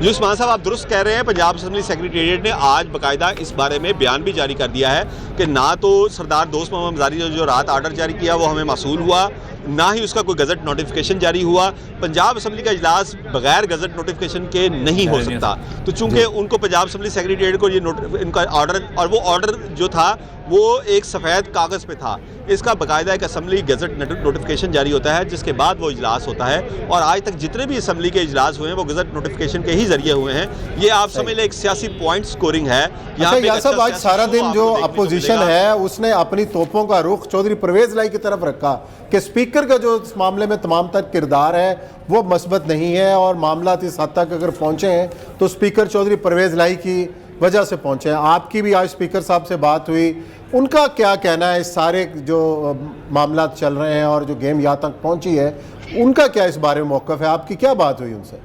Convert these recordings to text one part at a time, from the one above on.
جو عثمان صاحب آپ درست کہہ رہے ہیں، پنجاب اسمبلی سیکریٹریٹ نے آج باقاعدہ اس بارے میں بیان بھی جاری کر دیا ہے کہ نہ تو سردار دوست محمد مزاری نے جو رات آرڈر جاری کیا وہ ہمیں موصول ہوا، نہ ہی اس کا کوئی گزٹ نوٹیفیکیشن جاری ہوا. پنجاب اسمبلی کا اجلاس بغیر گزٹ نوٹیفیکیشن کے نہیں ہو سکتا. تو چونکہ ان کو پنجاب اسمبلی سیکریٹریٹ کو یہ ان کا آرڈر، اور وہ آرڈر جو تھا وہ ایک سفید کاغذ پہ تھا، اس کا باقاعدہ ایک اسمبلی گزٹ نوٹیفیکیشن جاری ہوتا ہے جس کے بعد وہ اجلاس ہوتا ہے. اور آج تک جتنے بھی اسمبلی کے اجلاس ہوئے ہیں وہ گزٹ نوٹیفیکیشن کے ہی ذریعے ہوئے ہیں. یہ آپ سمجھ لیں ایک سیاسی پوائنٹ سکورنگ ہے. یا صاحب آج سارا دن جو اپوزیشن ہے اس نے اپنی توپوں کا رخ چودھری پرویز لائی کی طرف رکھا کہ اسپیکر کا جو اس معاملے میں تمام تر کردار ہے وہ مثبت نہیں ہے، اور معاملات اس حد تک اگر پہنچے ہیں تو اسپیکر چودھری پرویز لائی کی وجہ سے پہنچے ہیں. آپ کی بھی آج اسپیکر صاحب سے بات ہوئی، ان کا کیا کہنا ہے اس سارے جو معاملات چل رہے ہیں اور جو گیم یہاں تک پہنچی ہے، ان کا کیا اس بارے میں موقف ہے؟ آپ کی کیا بات ہوئی ان سے؟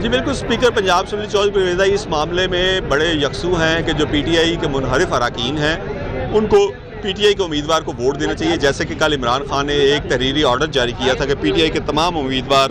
جی بالکل، اسپیکر پنجاب اسمبلی چودھری پرویز لائی اس معاملے میں بڑے یکسو ہیں کہ جو پی ٹی آئی کے منحرف اراکین ہیں ان کو پی ٹی آئی کے امیدوار کو ووٹ دینا چاہیے. جیسے کہ کل عمران خان نے ایک تحریری آرڈر جاری کیا تھا کہ پی ٹی آئی کے تمام امیدوار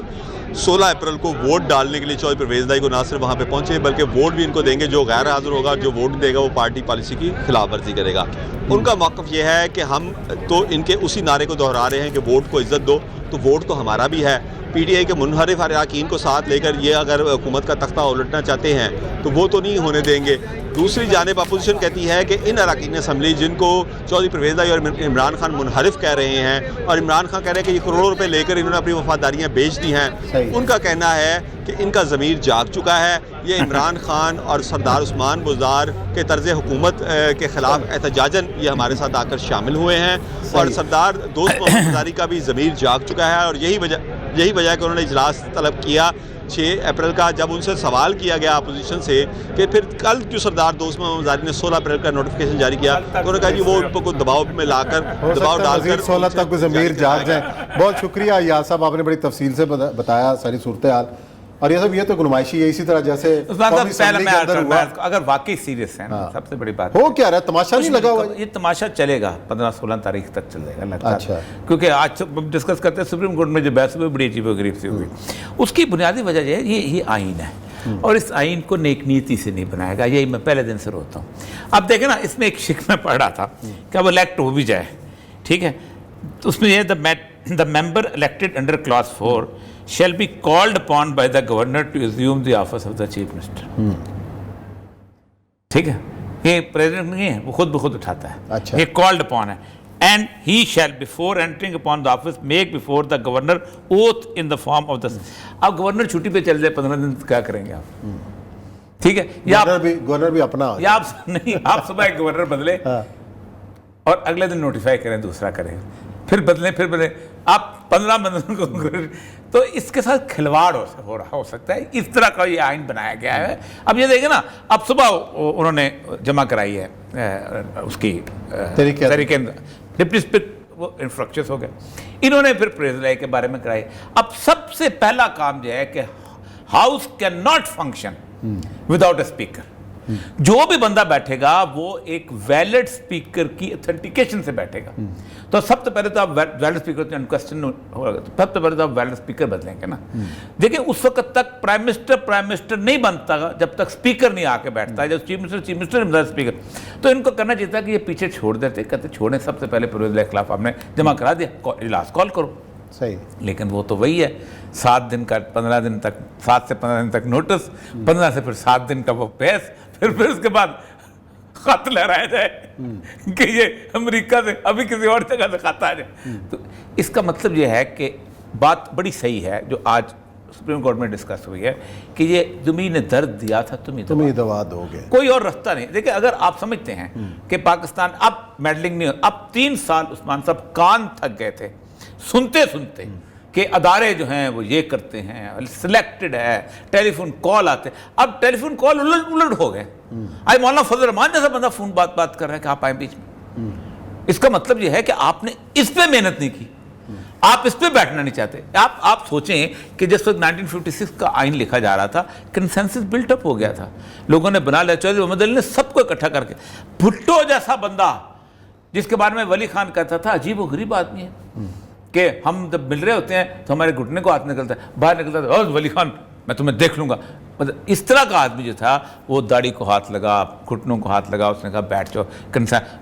16 اپریل کو ووٹ ڈالنے کے لیے چودھری پرویز لائی کو نہ صرف وہاں پہ پہنچے بلکہ ووٹ بھی ان کو دیں گے. جو غیر حاضر ہوگا، جو ووٹ دے گا، وہ پارٹی پالیسی کی خلاف ورزی کرے گا. ان کا موقف یہ ہے کہ ہم تو ان کے اسی نعرے کو دہرا رہے ہیں کہ ووٹ کو عزت دو، تو ووٹ تو ہمارا بھی ہے. پی ٹی آئی کے منحرف اراکین کو ساتھ لے کر یہ اگر حکومت کا تختہ الٹنا چاہتے ہیں تو وہ تو نہیں ہونے دیں گے. دوسری جانب اپوزیشن کہتی ہے کہ ان اراکین اسمبلی جن کو چودھری پرویز لائی اور عمران خان منحرف کہہ رہے ہیں، اور عمران خان کہہ رہے ہیں کہ یہ کروڑوں روپے لے کر انہوں نے اپنی وفاداریاں بیچ دی ہیں، ان کا کہنا ہے کہ ان کا ضمیر جاگ چکا ہے. یہ عمران خان اور سردار عثمان بزدار کے طرز حکومت کے خلاف احتجاجاً یہ ہمارے ساتھ آ کر شامل ہوئے ہیں، اور سردار دوست محمد مزاری کا بھی ضمیر جاگ چکا ہے. اور یہی وجہ ہے کہ انہوں نے اجلاس طلب کیا 6 اپریل کا. جب ان سے سوال کیا گیا اپوزیشن سے کہ پھر کل جو سردار دوست محمد مزاری نے 16 اپریل کا نوٹیفیکیشن جاری کیا، تو انہوں نے کہا جی وہ ان کو دباؤ میں لا کر دباؤ ڈال کر 16 تک ضمیر جاگ جائیں. بہت شکریہ یا صاحب، آپ نے بڑی تفصیل سے بتایا ساری صورتحال. اور یہ سب یہ تو گنمائشی ہے، اسی طرح جیسے اگر واقعی سیریس ہیں سب سے بڑی بات ہو کیا رہا ہے، تماشا نہیں لگا ہوا؟ یہ تماشا چلے گا 15-16 تاریخ تک چلے گا لگتا ہے. کیونکہ آج ڈسکس کرتے ہیں سپریم کورٹ میں جو بحث ہوئی بڑی عجیب و غریب سی ہوئی. اس کی بنیادی وجہ یہ ہے یہ آئین ہے، اور اس آئین کو نیک نیتی سے نہیں بنائے گا. یہی میں پہلے دن سے روتا ہوں. اب دیکھیں نا، اس میں ایک شک میں پڑھ رہا تھا کہ اب الیکٹ ہو بھی جائے، ٹھیک ہے، تو اس میں یہ the member elected under clause 4 shall be called upon by the governor to assume the office of the chief minister. ٹھیک ہے، یہ پریزیڈنٹ نہیں ہے، وہ خود بخود اٹھاتا ہے. یہ called upon ہے. And he shall before entering upon the office make before the governor oath in the form of the. اب گورنر چھٹی پہ چل جائے 15 دن کیا کریں گے آپ؟ ٹھیک ہے، یا گورنر بھی اپنا، یا آپ نہیں، آپ صبح ایک گورنر بدلے اور اگلے دن نوٹیفائی کریں، دوسرا کریں، پھر بدلیں آپ 15 بندوں کو. تو اس کے ساتھ کھلواڑ ہو سکتا ہے. اس طرح کا یہ آئین بنایا گیا ہے. اب یہ دیکھیں نا، اب صبح انہوں نے جمع کرائی ہے اس کی تحریک ڈپٹی اسپیکر، وہ انفرکچس ہو گئے. انہوں نے پھر پرویز لائی کے بارے میں کرائی. اب سب سے پہلا کام یہ ہے کہ house can not function without a speaker. جو بھی بندہ بیٹھے گا وہ ایک ویلڈ اسپیکر کی اتھینٹیکیشن سے بیٹھے گا. تو سب سے پہلے تو آپ ویلڈ اسپیکر کوسچن ہوگا، تو سب سے پہلے تو آپ ویلڈ اسپیکر بدلیں گے نا. دیکھیں اس وقت تک پرائم منسٹر نہیں بنتا جب تک اسپیکر نہیں آ کے بیٹھتا ہے. جب چیف منسٹر اسپیکر، تو ان کو کرنا چاہیے تھا کہ یہ پیچھے چھوڑ دیتے، کہتے چھوڑیں، سب سے پہلے پرویز لائی کے خلاف آپ نے جمع کرا دیا، اجلاس کال کرو. صحیح. لیکن وہ تو وہی ہے، 7 دن کا 15 دن تک، 7 سے 15 دن تک نوٹس، 15 سے پھر 7 دن کا وہ بحث، پھر اس کے بعد خط لہرایا جائے کہ یہ امریکہ سے ابھی کسی اور جگہ سے خط آ جائے. تو اس کا مطلب یہ ہے کہ بات بڑی صحیح ہے جو آج سپریم کورٹ میں ڈسکس ہوئی ہے کہ یہ تمہیں نے درد دیا تھا، تمہیں دوا دو گے، کوئی اور رستہ نہیں. دیکھیں اگر آپ سمجھتے ہیں کہ پاکستان اب میڈلنگ نہیں، اب 3 سال عثمان صاحب کان تھک گئے تھے سنتے کہ ادارے جو ہیں وہ یہ کرتے ہیں، سلیکٹڈ ہے، ٹیلی فون کال آتے، اب ٹیلی فون کال الٹ ہو گئے. آج مولانا فضل الرحمان جیسا بندہ فون بات کر رہا ہے کہ آپ آئیں بیچ میں. اس کا مطلب یہ ہے کہ آپ نے اس پہ محنت نہیں کی، آپ اس پہ بیٹھنا نہیں چاہتے. آپ سوچیں کہ جس وقت 1956 کا آئین لکھا جا رہا تھا، کنسنسس بلٹ اپ ہو گیا تھا، لوگوں نے بنا لیا. چودھری محمد علی نے سب کو اکٹھا کر کے، بھٹو جیسا بندہ جس کے بارے میں ولی خان کہتا تھا عجیب و غریب آدمی ہے، کہ ہم جب مل رہے ہوتے ہیں تو ہمارے گھٹنے کو ہاتھ نکلتا ہے، باہر نکلتا ہے، او ولی خان میں تمہیں دیکھ لوں گا. مطلب اس طرح کا آدمی جو تھا وہ داڑھی کو ہاتھ لگا، گھٹنوں کو ہاتھ لگا، اس نے کہا بیٹھ جاؤ.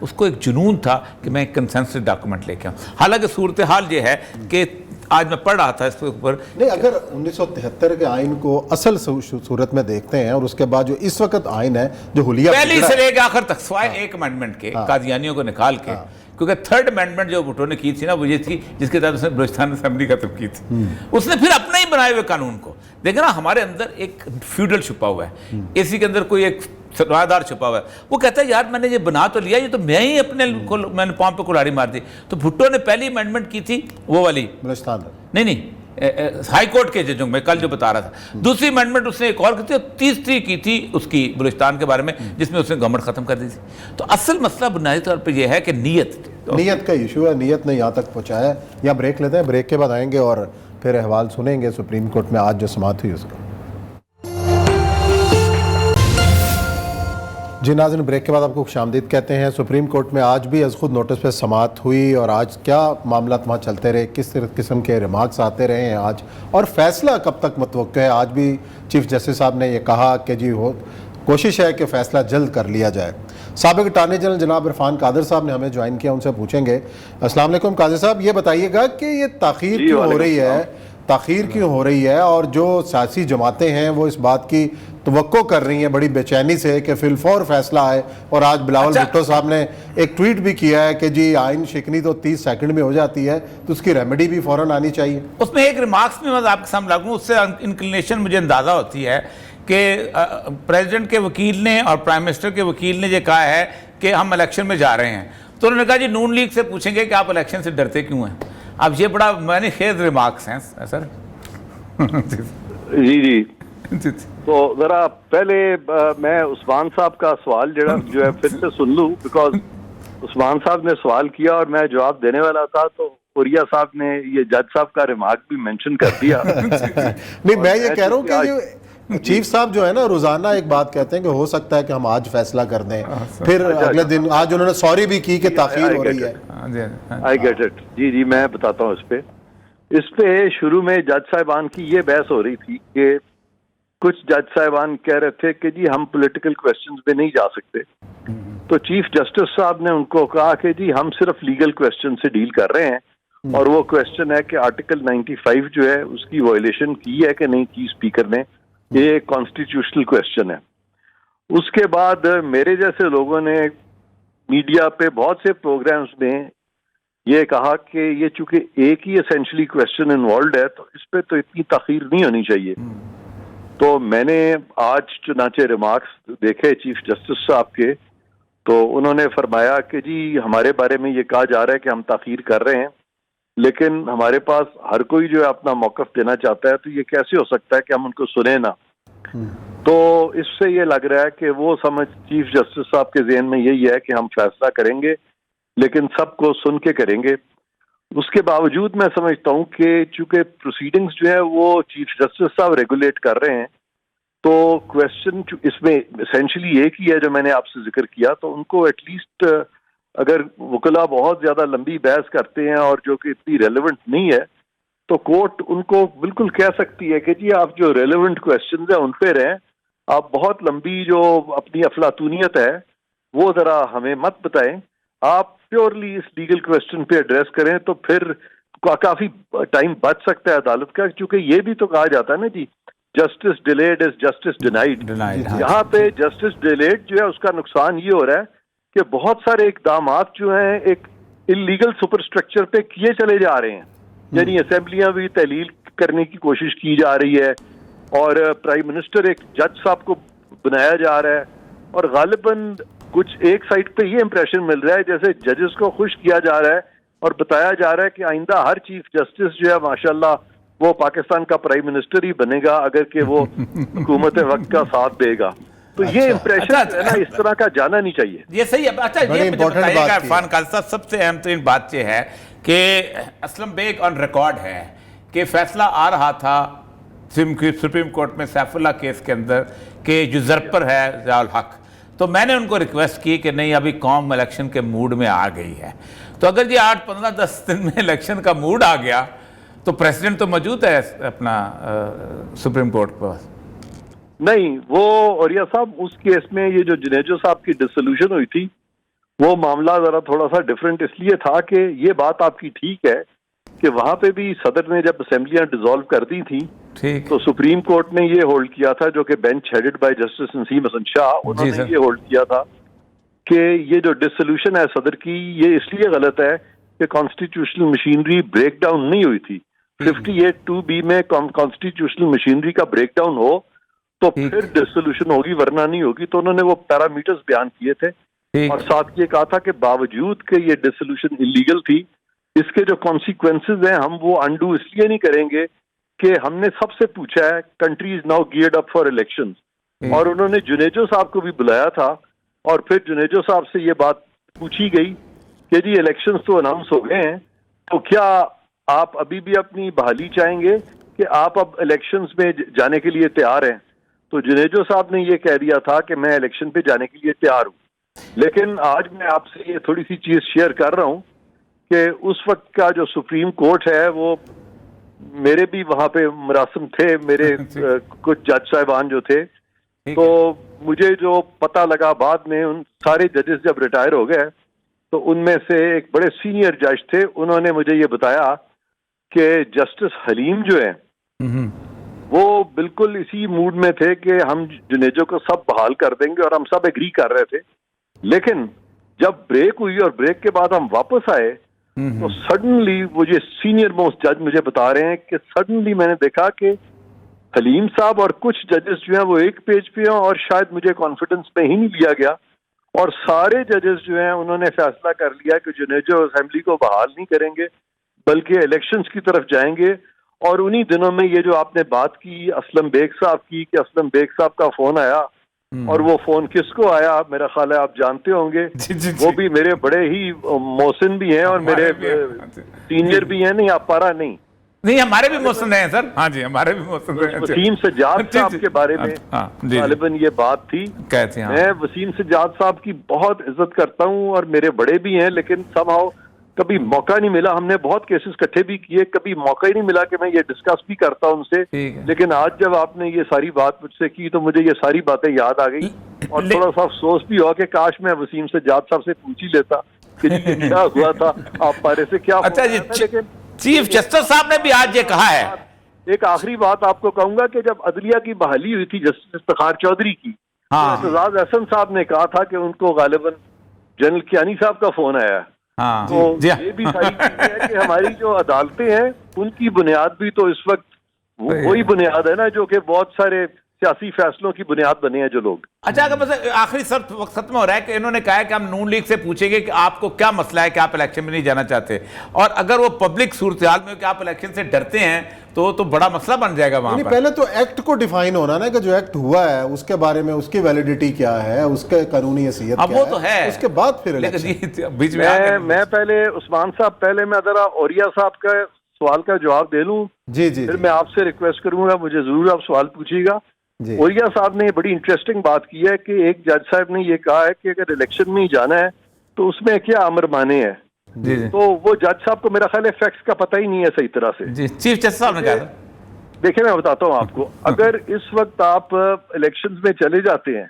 اس کو ایک جنون تھا کہ میں ایک کنسنسس ڈاکومنٹ لے کے آؤں. حالانکہ صورتحال یہ ہے کہ آج میں پڑھ رہا تھا اس کے اوپر، نہیں اگر 1973 کے آئین کو اصل صورت میں دیکھتے ہیں اور اس کے بعد جو اس وقت آئین ہے جو حلیہ پہلی سے لے کے آخر تک سوائے ایک امینڈمنٹ کے قادیانیوں کو نکال کے، کیونکہ تھرڈ امینڈمنٹ جو بھٹو نے کی تھی نا وہ یہ تھی جس کے تحت اس نے بلوچستان اسمبلی ختم کی تھی. اس نے پھر اپنا ہی بنائے ہوئے قانون کو دیکھیں نا، ہمارے اندر ایک فیوڈل چھپا ہوا ہے، اسی کے اندر کوئی ایک سرمایہ دار چھپا ہوا ہے. وہ کہتا ہے یار میں نے یہ بنا تو لیا، یہ تو میں ہی اپنے میں نے پاؤں پہ کلہاڑی مار دی. تو بھٹو نے پہلی امینڈمنٹ کی تھی وہ والی بلوچستان نہیں ہائی کورٹ کے ججوں میں کل جو بتا رہا تھا. دوسری امینڈمنٹ اس نے ایک اور کی تھی، اور تیسری کی تھی اس کی بلوچستان کے بارے میں جس میں اس نے گورنمنٹ ختم کر دی تھی. تو اصل مسئلہ بنیادی طور پہ یہ ہے کہ نیت کا ایشو ہے، نیت نے یہاں تک پہنچایا ہے. یا بریک لیتے ہیں، بریک کے بعد آئیں گے اور پھر احوال سنیں گے سپریم کورٹ میں آج جو سماعت ہوئی اس کا. جی ناظرین، بریک کے بعد آپ کو خوش آمدید کہتے ہیں. سپریم کورٹ میں آج بھی از خود نوٹس پہ سماعت ہوئی اور آج کیا معاملات وہاں چلتے رہے، کس قسم کے ریمارکس آتے رہے ہیں آج، اور فیصلہ کب تک متوقع ہے. آج بھی چیف جسٹس صاحب نے یہ کہا کہ جی کوشش ہے کہ فیصلہ جلد کر لیا جائے. سابق اٹارنی جنرل جناب عرفان قادر صاحب نے ہمیں جوائن کیا، ان سے پوچھیں گے. السلام علیکم قادر صاحب، یہ بتائیے گا کہ یہ تاخیر کیوں ہو رہی ہے، اور جو سیاسی جماعتیں ہیں وہ اس بات کی توقع کر رہی ہیں بڑی بے چینی سے کہ فی الفور فیصلہ آئے. اور آج بلاول بھٹو صاحب نے ایک ٹویٹ بھی کیا ہے کہ جی آئین شکنی تو 30 سیکنڈ میں ہو جاتی ہے تو اس کی ریمیڈی بھی فوراً آنی چاہیے. اس میں ایک ریمارکس میں میں آپ کے سامنے لاگوں، اس سے انکلینیشن مجھے اندازہ ہوتی ہے کہ پریزیڈنٹ کے وکیل نے اور پرائم منسٹر کے وکیل نے یہ کہا ہے کہ ہم الیکشن میں جا رہے ہیں. تو انہوں نے کہا جی نون لیگ سے پوچھیں گے کہ آپ الیکشن سے ڈرتے کیوں ہیں. اب یہ بڑا معنی خیز ریمارکس ہیں سر. جی تو ذرا پہلے میں عثمان صاحب کا سوال جو ہے پھر سے سن لوں، بیکاز عثمان صاحب نے سوال کیا اور میں جواب دینے والا تھا تو اوریا صاحب نے یہ جج صاحب کا ریمارک بھی مینشن کر دیا. نہیں میں یہ کہہ رہا ہوں کہ چیف صاحب جو ہے نا روزانہ ایک بات کہتے ہیں کہ ہو سکتا ہے کہ ہم آج فیصلہ کر دیں، پھر اگلے دن آج انہوں نے سوری بھی کی کہ تاخیر ہو رہی ہے. I get it. جی میں بتاتا ہوں. اس پہ شروع میں جج صاحبان کی یہ بحث ہو رہی تھی کہ کچھ جج صاحبان کہہ رہے تھے کہ جی ہم پولیٹیکل کویسچنز پہ نہیں جا سکتے. تو چیف جسٹس صاحب نے ان کو کہا کہ جی ہم صرف لیگل کویسچن سے ڈیل کر رہے ہیں، اور وہ کویسچن ہے کہ آرٹیکل 95 جو ہے اس کی وائلیشن کی ہے کہ نہیں کی اسپیکر نے. یہ کانسٹیٹیوشنل کویسچن ہے. اس کے بعد میرے جیسے لوگوں نے میڈیا پہ بہت سے پروگرامز میں یہ کہا کہ یہ چونکہ ایک ہی اسینشلی کویسچن انوالوڈ ہے تو اس پہ تو اتنی تاخیر نہیں ہونی چاہیے. تو میں نے آج چنانچہ ریمارکس دیکھے چیف جسٹس صاحب کے، تو انہوں نے فرمایا کہ جی ہمارے بارے میں یہ کہا جا رہا ہے کہ ہم تاخیر کر رہے ہیں، لیکن ہمارے پاس ہر کوئی جو ہے اپنا موقف دینا چاہتا ہے، تو یہ کیسے ہو سکتا ہے کہ ہم ان کو سنیں نہ. تو اس سے یہ لگ رہا ہے کہ وہ سمجھ چیف جسٹس صاحب کے ذہن میں یہی ہے کہ ہم فیصلہ کریں گے لیکن سب کو سن کے کریں گے. اس کے باوجود میں سمجھتا ہوں کہ چونکہ پروسیڈنگز جو ہے وہ چیف جسٹس صاحب ریگولیٹ کر رہے ہیں، تو کویسچن اس میں اسینشلی ایک ہی ہے جو میں نے آپ سے ذکر کیا. تو ان کو ایٹ لیسٹ اگر وکلا بہت زیادہ لمبی بحث کرتے ہیں اور جو کہ اتنی ریلیونٹ نہیں ہے، تو کورٹ ان کو بالکل کہہ سکتی ہے کہ جی آپ جو ریلیونٹ کویسچنز ہیں ان پہ رہیں، آپ بہت لمبی جو اپنی افلاطونیت ہے وہ ذرا ہمیں مت بتائیں، آپ پیورلی اس لیگل کویسچن پہ ایڈریس کریں. تو پھر کافی ٹائم بچ سکتا ہے عدالت کا، کیونکہ یہ بھی تو کہا جاتا ہے نا جی justice delayed is justice denied. یہاں پہ جسٹس ڈیلیڈ جو ہے اس کا نقصان یہ ہو رہا ہے کہ بہت سارے اقدامات جو ہیں ایک انلیگل سپر اسٹرکچر پہ کیے چلے جا رہے ہیں. یعنی اسمبلیاں بھی تحلیل کرنے کی کوشش کی جا رہی ہے، اور پرائم منسٹر ایک جج صاحب کو بنایا جا رہا ہے، اور غالباً کچھ ایک سائٹ پہ یہ امپریشن مل رہا ہے جیسے ججز کو خوش کیا جا رہا ہے اور بتایا جا رہا ہے کہ آئندہ ہر چیف جسٹس جو ہے ماشاءاللہ وہ پاکستان کا پرائم منسٹر ہی بنے گا اگر کہ وہ حکومت وقت کا ساتھ دے گا. تو یہ امپریشن ہے نا، اس طرح کا جانا نہیں چاہیے. یہ صحیح ہے. اچھا یہ مجھے بتائیے گا عرفان قادر صاحب، سب سے اہم ترین بات یہ ہے کہ اسلم بیگ آن ریکارڈ ہے کہ فیصلہ آ رہا تھا سپریم کورٹ میں سیف اللہ کیس کے اندر کہ یوزرپر ہے ضیاء الحق. تو میں نے ان کو ریکویسٹ کی کہ نہیں ابھی قوم الیکشن کے موڈ میں آ گئی ہے. تو اگر یہ 8-15-10 دن میں الیکشن کا موڈ آ گیا تو پریزیڈنٹ تو موجود ہے اپنا سپریم کورٹ پر. نہیں، وہ اوریا صاحب اس کیس میں یہ جو جنیجو صاحب کی ڈسولوشن ہوئی تھی وہ معاملہ ذرا تھوڑا سا ڈفرینٹ اس لیے تھا کہ یہ بات آپ کی ٹھیک ہے کہ وہاں پہ بھی صدر نے جب اسمبلیاں ڈیزالو کر دی تھیں تو سپریم کورٹ نے یہ ہولڈ کیا تھا، جو کہ بینچ ہیڈڈ بائی جسٹس نسیم حسن شاہ، انہوں نے یہ ہولڈ کیا تھا کہ یہ جو ڈسولوشن ہے صدر کی یہ اس لیے غلط ہے کہ کانسٹیٹیوشنل مشینری بریک ڈاؤن نہیں ہوئی تھی. 58(2)(b) میں کانسٹیٹیوشنل مشینری کا بریک ڈاؤن ہو تو پھر ڈسولوشن ہوگی ورنہ نہیں ہوگی. تو انہوں نے وہ پیرامیٹرز بیان کیے تھے اور ساتھ یہ کہا تھا کہ باوجود کہ یہ ڈسولوشن انلیگل تھی اس کے جو کانسیکوینسز ہیں ہم وہ انڈو اس لیے نہیں کریں گے کہ ہم نے سب سے پوچھا ہے country is now geared up for election. اور انہوں نے جنیجو صاحب کو بھی بلایا تھا اور پھر جنیجو صاحب سے یہ بات پوچھی گئی کہ جی الیکشنز تو اناؤنس ہو گئے ہیں تو کیا آپ ابھی بھی اپنی بحالی چاہیں گے کہ آپ اب الیکشنز میں جانے کے لیے تیار ہیں؟ تو جنیجو صاحب نے یہ کہہ دیا تھا کہ میں الیکشن پہ جانے کے لیے تیار ہوں. لیکن آج میں آپ سے یہ تھوڑی سی چیز شیئر کر رہا ہوں کہ اس وقت کا جو سپریم کورٹ ہے وہ میرے بھی وہاں پہ مراسم تھے، میرے کچھ جج صاحبان جو تھے، تو مجھے جو پتہ لگا بعد میں ان سارے ججز جب ریٹائر ہو گئے تو ان میں سے ایک بڑے سینئر جج تھے، انہوں نے مجھے یہ بتایا کہ جسٹس حلیم جو ہیں وہ بالکل اسی موڈ میں تھے کہ ہم جنیجو کو سب بحال کر دیں گے اور ہم سب ایگری کر رہے تھے. لیکن جب بریک ہوئی اور بریک کے بعد ہم واپس آئے تو سڈنلی وہ یہ سینئر موسٹ جج مجھے بتا رہے ہیں کہ سڈنلی میں نے دیکھا کہ حلیم صاحب اور کچھ ججز جو ہیں وہ ایک پیج پہ ہیں اور شاید مجھے کانفیڈنس میں ہی نہیں لیا گیا اور سارے ججز جو ہیں انہوں نے فیصلہ کر لیا کہ جنیجو اسمبلی کو بحال نہیں کریں گے بلکہ الیکشنز کی طرف جائیں گے. اور انہی دنوں میں یہ جو آپ نے بات کی اسلم بیگ صاحب کی کہ اسلم بیگ صاحب کا فون آیا اور وہ فون کس کو آیا میرا خیال ہے آپ جانتے ہوں گے. وہ بھی میرے بڑے ہی محسن بھی ہیں اور میرے سینئر بھی ہیں. نہیں آپ پارا نہیں ہمارے بھی محسن ہیں سر. ہاں جی ہمارے بھی محسن ہیں. وسیم سجاد صاحب کے بارے میں غالباً یہ بات تھی. میں وسیم سجاد صاحب کی بہت عزت کرتا ہوں اور میرے بڑے بھی ہیں لیکن somehow کبھی موقع نہیں ملا. ہم نے بہت کیسز اکٹھے بھی کیے، کبھی موقع ہی نہیں ملا کہ میں یہ ڈسکس بھی کرتا ان سے. لیکن آج جب آپ نے یہ ساری بات مجھ سے کی تو مجھے یہ ساری باتیں یاد آ گئی اور تھوڑا سا افسوس بھی ہوا کہ کاش میں وسیم سجاد صاحب سے پوچھ ہی لیتا کہ جی کیا ہوا تھا آپ پارے سے کیا. اچھا جی، چیف جسٹس صاحب نے بھی آج یہ کہا ہے. ایک آخری بات آپ کو کہوں گا کہ جب عدلیہ کی بحالی ہوئی تھی جسٹس افتخار چودھری کی، اعتزاز احسن صاحب نے کہا تھا کہ ان کو غالباً جنرل کیانی صاحب کا فون آیا. تو یہ بھی ساری چیزیں ہے کہ ہماری جو عدالتیں ہیں ان کی بنیاد بھی تو اس وقت وہی بنیاد ہے نا جو کہ بہت سارے سیاسی فیصلوں کی بنیاد بنے ہیں جو لوگ. اچھا اگر بس آخری وقت ختم ہو رہا ہے کہ انہوں نے کہا ہے کہ ہم نون لیگ سے پوچھیں گے کہ آپ کو کیا مسئلہ ہے کہ آپ الیکشن میں نہیں جانا چاہتے، اور اگر وہ پبلک صورتحال میں کہ آپ الیکشن سے ڈرتے ہیں تو بڑا مسئلہ بن جائے گا وہاں پر. پہلے تو ایکٹ کو ڈیفائن ہونا نا کہ جو ایکٹ ہوا ہے اس کے بارے میں اس کی ویلیڈیٹی کیا ہے، اس کے قانونی حیثیت کیا ہے. وہ تو ہے اس کے بعد پھر بیچ میں پہلے عثمان صاحب پہلے میں ذرا اوریا صاحب کا سوال کا جواب دے لوں. جی جی پھر میں آپ سے ریکویسٹ کروں گا مجھے ضرور آپ سوال پوچھیے گا. اوریا صاحب نے بڑی انٹرسٹنگ بات کی ہے کہ ایک جج صاحب نے یہ کہا ہے کہ اگر الیکشن میں ہی جانا ہے تو اس میں کیا امر مانے ہے. تو وہ جج صاحب کو میرا خیال ہے فیکٹس کا پتہ ہی نہیں ہے صحیح طرح سے. چیف جسٹس صاحب نے کہا تھا. دیکھیں میں بتاتا ہوں آپ کو، اگر اس وقت آپ الیکشنز میں چلے جاتے ہیں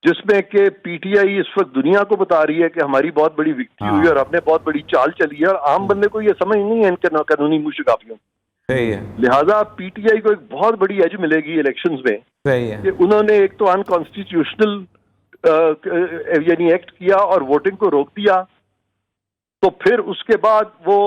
جس میں کہ پی ٹی آئی اس وقت دنیا کو بتا رہی ہے کہ ہماری بہت بڑی وکٹری ہوئی اور ہم نے بہت بڑی چال چلی ہے اور عام بندے کو یہ سمجھ نہیں ہے ان کے قانونی موشگافیوں، لہذا پی ٹی آئی کو ایک بہت بڑی ایج ملے گی الیکشنز میں کہ انہوں نے ایک تو انکانسٹیٹیوشنل یعنی ایکٹ کیا اور ووٹنگ کو روک دیا، تو پھر اس کے بعد وہ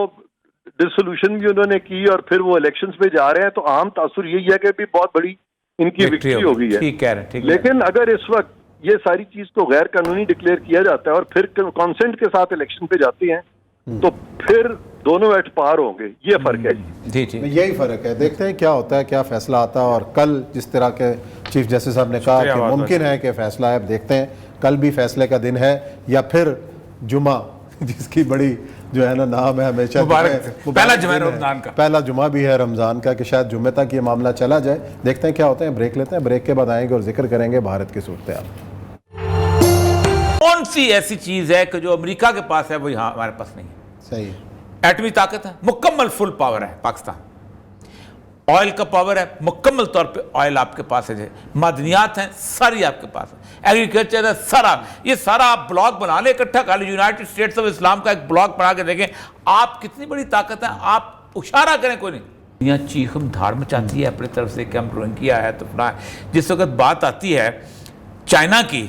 ڈسولوشن بھی انہوں نے کی اور پھر وہ الیکشنز میں جا رہے ہیں. تو عام تاثر یہی ہے کہ بھی بہت بڑی ان کی وکٹری ہو گئی ہے. لیکن اگر اس وقت یہ ساری چیز کو غیر قانونی ڈکلیئر کیا جاتا ہے اور پھر کانسنٹ کے ساتھ الیکشن پہ جاتے ہیں تو پھر دونوں ایٹ پار ہوں گے. یہ فرق ہے. جی یہی فرق ہے. دیکھتے ہیں کیا ہوتا ہے، کیا فیصلہ آتا ہے. اور کل جس طرح کے چیف جسٹس صاحب نے کہا کہ ممکن ہے کہ فیصلہ ہے، اب دیکھتے ہیں کل بھی فیصلے کا دن ہے یا پھر جمعہ جس کی بڑی جو ہے نا نام ہے ہمیشہ پہلا جمعہ رمضان کا، پہلا جمعہ بھی ہے رمضان کا کہ شاید جمعہ تک یہ معاملہ چلا جائے. دیکھتے ہیں کیا ہوتا ہے. بریک لیتے ہیں، بریک کے بعد آئیں گے اور ذکر کریں گے بھارت کی صورتحال. کون سی ایسی چیز ہے کہ جو امریکہ کے پاس ہے وہ یہاں ہمارے پاس نہیں ہے؟ صحیح. ایٹمی طاقت ہے، مکمل فل پاور ہے پاکستان. آئل کا پاور ہے، مکمل طور پہ آئل آپ کے پاس ہے. معدنیات ہیں، ساری آپ کے پاس ہے. ایگریکلچر ہے سارا. یہ سارا آپ بلاک بنا لیں اکٹھا کر لیں، یونائٹڈ اسٹیٹس آف اسلام کا ایک بلاک بنا کے دیکھیں آپ کتنی بڑی طاقت ہے. آپ اشارہ کریں کوئی نہیں. دنیا چیخم دھاڑ مچاتی ہے اپنی طرف سے کہ ہم روہنگیا ہے تو فلاں. جس وقت بات آتی ہے چائنا کی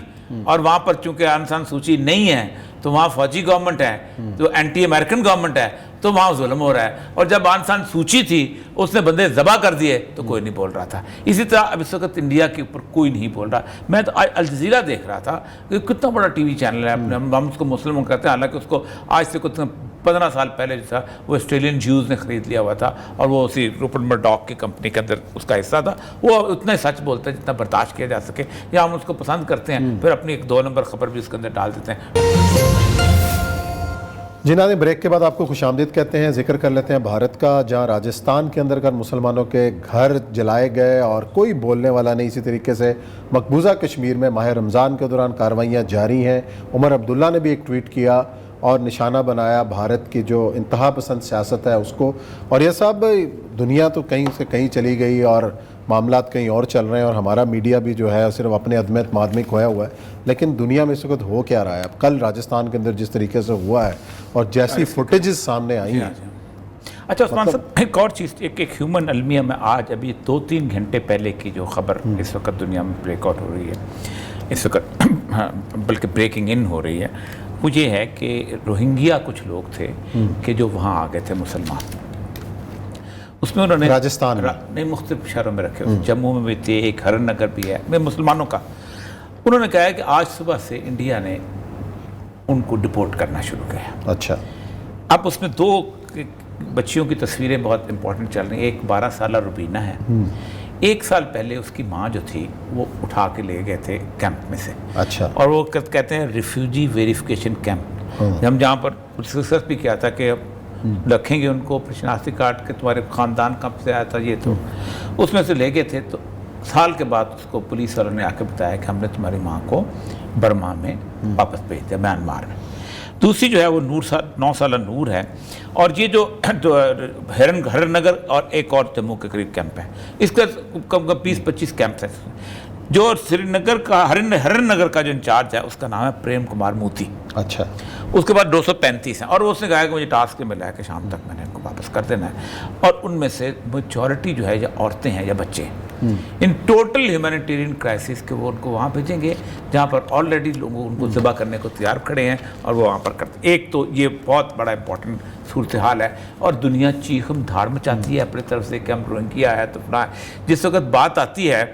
اور وہاں پر چونکہ آنگ سان سوچی نہیں ہے تو وہاں فوجی گورنمنٹ ہے، تو اینٹی امریکن گورنمنٹ ہے، تو وہاں ظلم ہو رہا ہے. اور جب آنگ سان سوچی تھی اس نے بندے ذبح کر دیے تو کوئی نہیں بول رہا تھا. اسی طرح اب اس وقت انڈیا کے اوپر کوئی نہیں بول رہا. میں تو الجزیرہ دیکھ رہا تھا کہ کتنا بڑا ٹی وی چینل ہے. ہم اس کو مسلم کہتے ہیں، حالانکہ اس کو آج سے کچھ 15 سال پہلے جو تھا وہ آسٹریلین جیوز نے خرید لیا ہوا تھا اور وہ اسی روپرٹ مرڈاک کی کمپنی کے اندر اس کا حصہ تھا. وہ اتنا سچ بولتا ہے جتنا برداشت کیا جا سکے، یا ہم اس کو پسند کرتے ہیں پھر اپنی ایک 2 نمبر خبر بھی اس کے اندر ڈال دیتے ہیں. جی ناظرین، بریک کے بعد آپ کو خوش آمدید کہتے ہیں. ذکر کر لیتے ہیں بھارت کا، جہاں راجستھان کے اندر مسلمانوں کے گھر جلائے گئے اور کوئی بولنے والا نہیں. اسی طریقے سے مقبوضہ کشمیر میں ماہ رمضان کے دوران کارروائیاں جاری ہیں. عمر عبداللہ نے بھی ایک ٹویٹ کیا اور نشانہ بنایا بھارت کی جو انتہا پسند سیاست ہے اس کو. اور یہ سب دنیا تو کہیں سے کہیں چلی گئی اور معاملات کہیں اور چل رہے ہیں، اور ہمارا میڈیا بھی جو ہے صرف اپنے عدم اعتماد میں کھویا ہوا ہے. لیکن دنیا میں اس وقت ہو کیا رہا ہے؟ اب کل راجستھان کے اندر جس طریقے سے ہوا ہے اور جیسی فوٹیجز سامنے آئی ہیں. اچھا عثمان صاحب، ایک اور چیز، ایک ہیومن المیہ میں آج ابھی 2-3 گھنٹے پہلے کی جو خبر اس وقت دنیا میں بریک آؤٹ ہو رہی ہے، اس وقت بلکہ بریکنگ ان ہو رہی ہے، وہ یہ ہے کہ روہنگیا کچھ لوگ تھے کہ جو وہاں آ گئے تھے مسلمان. اس میں انہوں نے راجستھان میں نہیں، مختلف شہروں میں رکھے، جموں میں بھی تھے، ایک ہرن نگر بھی ہے میں مسلمانوں کا. انہوں نے کہا ہے کہ آج صبح سے انڈیا نے ان کو ڈپورٹ کرنا شروع کیا. اچھا. اب اس میں 2 بچیوں کی تصویریں بہت امپورٹنٹ چل رہی ہیں. ایک 12 سالہ روبینہ ہے. 1 سال پہلے اس کی ماں جو تھی وہ اٹھا کے لے گئے تھے کیمپ میں سے. اچھا. اور وہ کہتے ہیں ریفیوجی ویریفیکیشن کیمپ. ہم جہاں پر ڈسکس بھی کیا تھا کہ رکھیں گے ان کو شناختی کارڈ کے تمہارے خاندان کب سے آیا تھا یہ، تو اس میں سے لے گئے تھے. تو سال کے بعد اس کو پولیس والوں نے آ کے بتایا کہ ہم نے تمہاری ماں کو برما میں واپس بھیج دیا، میانمار میں. دوسری جو ہے وہ 9 سالہ نور ہے. اور یہ جو ہرن نگر اور ایک اور جموں کے قریب کیمپ ہے، اس کا کم 20-25 کیمپس ہیں. جو سری نگر کا ہرن نگر کا جو انچارج ہے اس کا نام ہے پریم کمار موتی. اچھا. اس کے بعد 235 ہیں. اور اس نے کہا کہ مجھے ٹاسک ملا ہے کہ شام تک میں نے ان کو واپس کر دینا ہے. اور ان میں سے میجورٹی جو ہے یا عورتیں ہیں یا بچے ہیں. ان ٹوٹل ہیومینیٹیرین کرائسس کہ وہ ان کو وہاں بھیجیں گے جہاں پر آلریڈی لوگ ان کو ذبح کرنے کو تیار کھڑے ہیں اور وہ وہاں پر کرتے ہیں. ایک تو یہ بہت بڑا امپورٹنٹ صورتحال ہے اور دنیا چیخم دھاڑ مچاتی ہے اپنی طرف سے کہ ہم روہنگیا ہے تو فلاں. جس وقت بات آتی ہے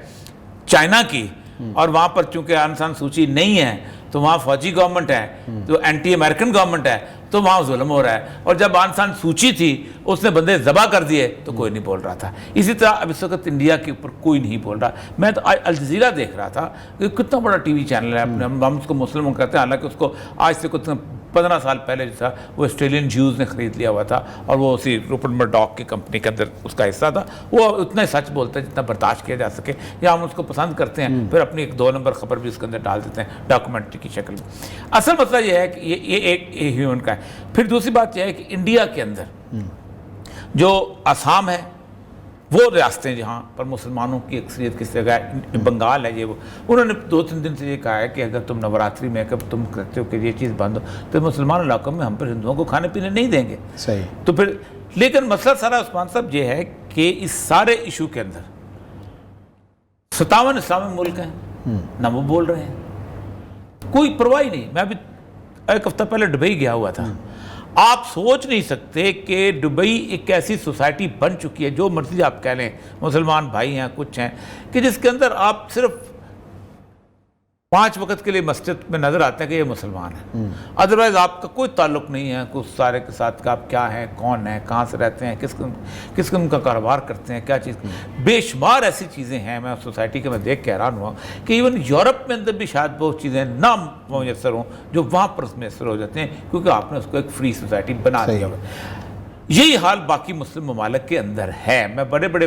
چائنا کی اور وہاں پر چونکہ آنگ سان سوچی نہیں ہے تو وہاں فوجی گورنمنٹ ہے، تو اینٹی امریکن گورنمنٹ ہے، تو وہاں ظلم ہو رہا ہے. اور جب آنگ سان سوچی تھی اس نے بندے ذبح کر دیے تو کوئی نہیں بول رہا تھا. اسی طرح اب اس وقت انڈیا کے اوپر کوئی نہیں بول رہا. میں تو الجزیرہ دیکھ رہا تھا کہ کتنا بڑا ٹی وی چینل ہے. ہم اس کو مسلم کہتے ہیں، حالانکہ اس کو آج سے کچھ 15 سال پہلے جو تھا وہ آسٹریلین جیوز نے خرید لیا ہوا تھا اور وہ اسی روپرٹ مرڈاک کی کمپنی کے اندر اس کا حصہ تھا. وہ اتنا سچ بولتا ہے جتنا برداشت کیا جا سکے، یا ہم اس کو پسند کرتے ہیں پھر اپنی ایک 2 نمبر خبر بھی اس کے اندر ڈال دیتے ہیں ڈاکومنٹری کی شکل میں. اصل مسئلہ یہ ہے کہ یہ ایک ہیومن کا ہے. پھر دوسری بات یہ ہے کہ انڈیا کے اندر جو آسام ہے، وہ ریاستیں جہاں پر مسلمانوں کی اکثریت کس جگہ ہے، بنگال ہے، یہ وہ انہوں نے 2-3 دن سے یہ کہا ہے کہ اگر تم نوراتری میں اگر تم کہتے ہو کہ یہ چیز بند ہو تو مسلمان علاقوں میں ہم پھر ہندوؤں کو کھانے پینے نہیں دیں گے. صحیح. تو پھر لیکن مسئلہ سارا عثمان صاحب یہ ہے کہ اس سارے ایشو کے اندر 57 اسلامی ملک ہیں، نہ وہ بول رہے ہیں، کوئی پرواہ نہیں. میں ابھی 1 ہفتہ پہلے دبئی گیا ہوا تھا. آپ سوچ نہیں سکتے کہ دبئی ایک ایسی سوسائٹی بن چکی ہے، جو مرضی آپ کہہ لیں، مسلمان بھائی ہیں کچھ ہیں، کہ جس کے اندر آپ صرف 5 وقت کے لیے مسجد میں نظر آتے ہیں کہ یہ مسلمان ہیں. ادروائز آپ کا کوئی تعلق نہیں ہے کچھ سارے کے ساتھ کہ آپ کیا ہیں، کون ہیں، کہاں سے رہتے ہیں، کس قسم کا کاروبار کرتے ہیں، کیا چیز. بے شمار ایسی چیزیں ہیں میں سوسائٹی کے میں دیکھ کے حیران ہوا کہ ایون یورپ میں اندر بھی شاید بہت چیزیں نہ میسر ہوں جو وہاں پر میسر ہو جاتے ہیں، کیونکہ آپ نے اس کو ایک فری سوسائٹی بنا دیا ہوا. یہی حال باقی مسلم ممالک کے اندر ہے. میں بڑے بڑے